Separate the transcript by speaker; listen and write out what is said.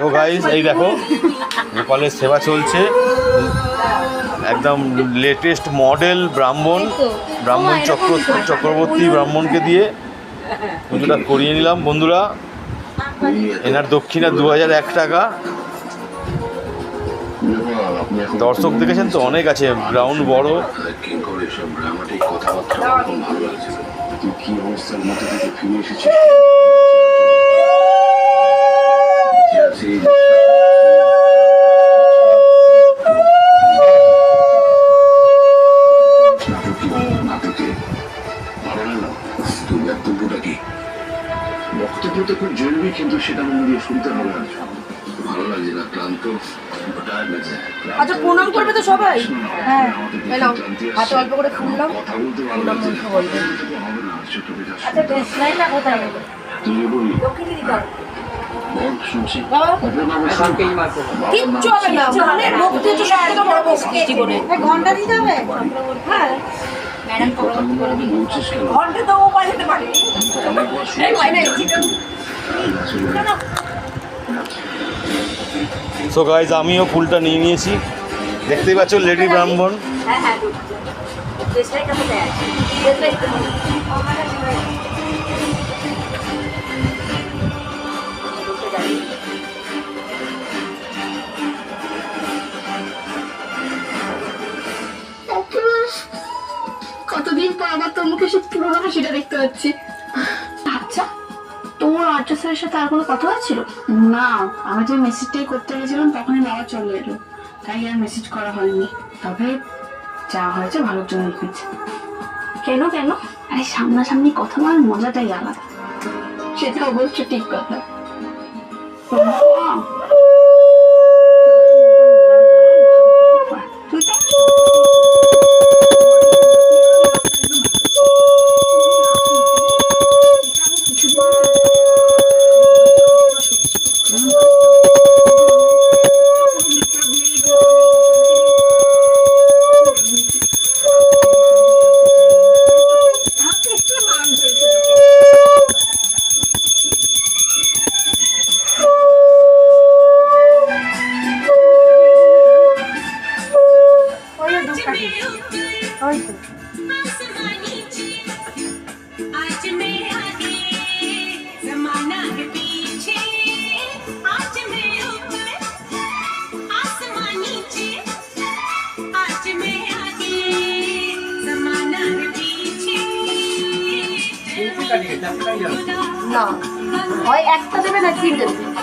Speaker 1: তো গাইস এই দেখো গোপালের সেবা চলছে, একদম লেটেস্ট মডেল ব্রাহ্মণ চক্রবর্তী ব্রাহ্মণকে দিয়ে পুজোটা করিয়ে নিলাম বন্ধুরা। এনার দক্ষিণা 2001 টাকা। দর্শক দেখেছেন তো অনেক আছে, গ্রাউন্ড বড়।
Speaker 2: বক্তব্য তো খুব জরুরি, কিন্তু সেটা মন দিয়ে শুনতে হবে। ভালো লাগছে না, ক্লান্ত।
Speaker 3: আচ্ছা প্রণাম করবে তো সবাই? হ্যাঁ এলাম, হাতে অল্প করে ফুললাম।
Speaker 2: কথা বলতে ভালো
Speaker 3: প্রণাম
Speaker 2: লাগছে,
Speaker 3: মন্ত্র বলবে।
Speaker 2: হবে না ছোট পিতা।
Speaker 3: আচ্ছা ডেস্কলাইনটা কোথায় গেল?
Speaker 2: তুই বলি
Speaker 3: দক্ষিণে দিতে হবে।
Speaker 2: বল শুনছি।
Speaker 3: বাবা
Speaker 4: কালকেই মারবো।
Speaker 3: কিচ্ছু হবে না, মানে ভক্তি হচ্ছে সবথেকে বড় ভক্তি জীবনে। ঘন্টা দিতে হবে? হ্যাঁ ম্যাডাম
Speaker 2: কথাগুলো আমি বলছিস কেন?
Speaker 3: ঘন্টা তো ও বাজাতে পারে। এই ভাই না চিকেন
Speaker 1: সো গাইজ আমিও ফুলটা নিয়ে নিয়েছি, দেখতেই পাচ্ছ লেডি ব্রাহ্মণ।
Speaker 3: হ্যাঁ হ্যাঁ ডেস্কলাইনটা কোথায় আছে? ডেস্কলাইন
Speaker 5: কতদিন পর আবার তোর মুখে সে পুরোনো হাসিটা দেখতে পাচ্ছি। আচ্ছা তোমার আর্য স্যারের সাথে আর কোনো কথা হচ্ছিল? না, আমি যে মেসেজটাই করতে গেছিলাম তখনই নেওয়া চলে এলো, তাই আর মেসেজ করা হয়নি। তবে যা হয়েছে ভালোর জন্য হয়েছে। কেন কেন? আরে সামনাসামনি কথা বলার মজাটাই আলাদা। সেটা অবশ্য ঠিক কথা। তুই তো
Speaker 3: না হয় একটা দেবে না তিনটে দেবে।